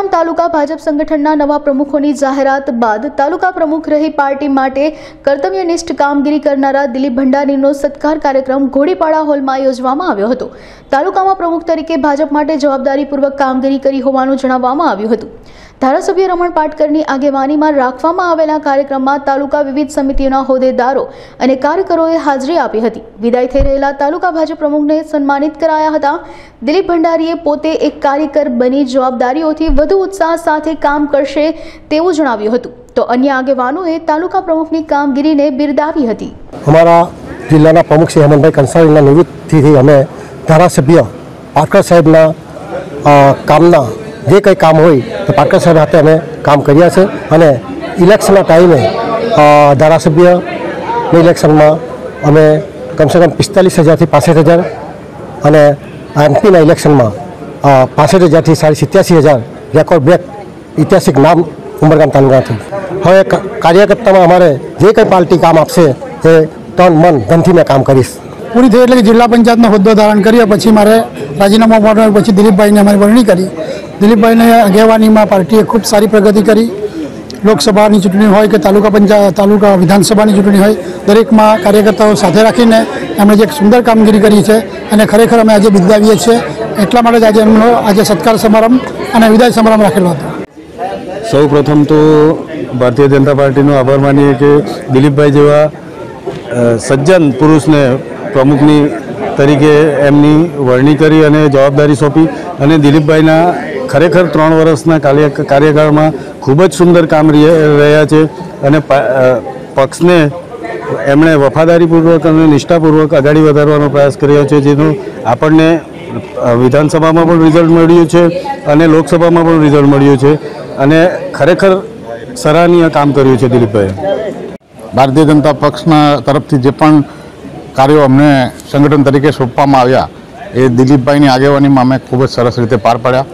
ઉમરગામ તાલુકા ભાજપ સંગઠનના નવા પ્રમુખોની જાહેરાત બાદ તાલુકા પ્રમુખ રહી પાર્ટી માટે કર્તવ્યનિષ્ઠ કામગીરી કરનારા દિલીપ ભંડારીનો સત્કાર કાર્યક્રમ ઘોડીપાડા હોલમાં યોજવામાં આવ્યો હતો। તાલુકામાં પ્રમુખ તરીકે ભાજપ માટે જવાબદારીપૂર્વક કામગીરી કરી હોવાનું જણાવવામાં આવ્યું હતું। ધારાસભ્ય રમણ પાટકરની આગેવાનીમાં રાખવામાં આવેલા કાર્યક્રમમાં તાલુકા વિવિધ સમિતિઓના હોદ્દેદારો અને કાર્યકરોએ હાજરી આપી હતી। વિદાય થઈ રહેલા તાલુકા ભાજપ પ્રમુખને સન્માનિત કરાયા હતા। દિલીપ ભંડારીએ પોતે એક કાર્યકર બની જવાબદારીઓથી વધુ ઉત્સાહ સાથે કામ કરશે તેવું જણાવ્યું હતું, તો અન્ય આગેવાનોએ તાલુકા પ્રમુખની કામગીરીને બિરદાવી હતી। અમારા જિલ્લાના પ્રમુખ શ્રી હેમંતભાઈ કંસારીના નિવૃત્તિથી અમે ધારાસભ્ય પાટકર સાહેબના કામના જે કંઈ કામ હોય તો પાટકર સાહેબ હાથે અમે કામ કર્યા છે અને ઇલેક્શનના ટાઈમે ધારાસભ્યની ઇલેક્શનમાં અમે કમસે કમ 45,000થી 65,000 અને એમપીના ઇલેક્શનમાં 65,000થી 87,000 રેકોર્ડ બ્રેક ઐતિહાસિક નામ ઉમરગામ તાલુકાથી। હવે કાર્યકર્તામાં અમારે જે કંઈ પાર્ટી કામ આપશે એ તન મન ધનથી મેં કામ કરીશ। પૂરી થઈ એટલે કે જિલ્લા પંચાયતનો હોદ્દો ધારણ કર્યો પછી મારે રાજીનામા આપવાનું, પછી દિલીપભાઈને અમારી વરણી કરી। દિલીપભાઈને આગેવાનીમાં પાર્ટીએ ખૂબ સારી પ્રગતિ કરી। લોકસભાની ચૂંટણી હોય કે તાલુકા વિધાનસભાની ચૂંટણી હોય, દરેકમાં કાર્યકર્તાઓ સાથે રાખીને એમણે જે એક સુંદર કામગીરી કરી છે અને ખરેખર અમે આજે બિરદાવીએ છીએ। એટલા માટે જ આજે એમનો સત્કાર સમારંભ અને વિદાય સમારંભ રાખેલો હતો। સૌ પ્રથમ તો ભારતીય જનતા પાર્ટીનો આભાર માનીએ કે દિલીપભાઈ જેવા સજ્જન પુરુષને પ્રમુખની તરીકે એમની વરણી કરી અને જવાબદારી સોંપી અને દિલીપભાઈના ખરેખર 3 વર્ષના કાર્યકાળમાં ખૂબ જ સુંદર કામ રહ્યા છે અને પક્ષને એમણે વફાદારીપૂર્વક અને નિષ્ઠાપૂર્વક આગળ વધારવાનો પ્રયાસ કર્યો છે, જેનું આપણને વિધાનસભામાં પણ રિઝલ્ટ મળ્યું છે અને લોકસભામાં પણ રિઝલ્ટ મળ્યું છે અને ખરેખર સરાહનીય કામ કર્યું છે દિલીપભાઈએ। ભારતીય જનતા પક્ષના તરફથી જે પણ કાર્યો અમને સંગઠન તરીકે સોંપવામાં આવ્યા એ દિલીપભાઈની આગેવાનીમાં અમે ખૂબ જ સરસ રીતે પાર પાડ્યા।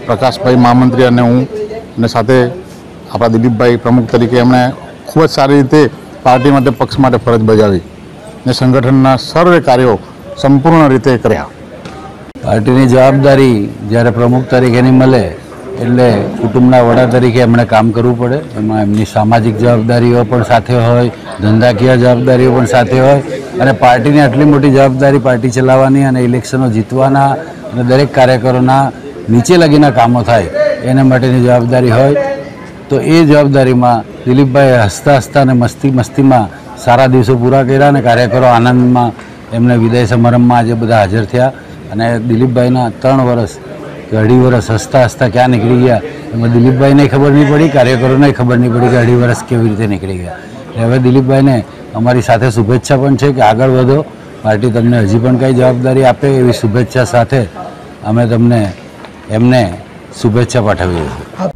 પ્રકાશભાઈ મહામંત્રી અને હું અને સાથે આપણા દિલીપભાઈ પ્રમુખ તરીકે એમણે ખૂબ જ સારી રીતે પાર્ટી માટે પક્ષ માટે ફરજ બજાવી અને સંગઠનના સર્વે કાર્યો સંપૂર્ણ રીતે કર્યા। પાર્ટીની જવાબદારી જ્યારે પ્રમુખ તરીકેની મળે એટલે કુટુંબના વડા તરીકે એમણે કામ કરવું પડે। એમાં એમની સામાજિક જવાબદારીઓ પણ સાથે હોય, ધંધાકીય જવાબદારીઓ પણ સાથે હોય અને પાર્ટીની આટલી મોટી જવાબદારી પાર્ટી ચલાવવાની અને ઇલેક્શનો જીતવાના અને દરેક કાર્યકરોના નીચે લગીના કામો થાય એના માટેની જવાબદારી હોય, તો એ જવાબદારીમાં દિલીપભાઈએ હસતા હસતા અને મસ્તીમાં સારા દિવસો પૂરા કર્યા અને કાર્યકરો આનંદમાં એમને વિદાય સમારંભમાં આજે બધા હાજર થયા અને દિલીપભાઈના 3 વર્ષ કે 2.5 વર્ષ હસતા હસતા ક્યાં નીકળી ગયા એમાં દિલીપભાઈને ખબર નહીં પડી, કાર્યકરોને ખબર નહીં પડી કે 2.5 વર્ષ કેવી રીતે નીકળી ગયા। હવે દિલીપભાઈને અમારી સાથે શુભેચ્છા પણ છે કે આગળ વધો, પાર્ટી તમને હજી પણ કંઈ જવાબદારી આપે એવી શુભેચ્છા સાથે અમે તમને એમને શુભેચ્છા પાઠવીએ છીએ।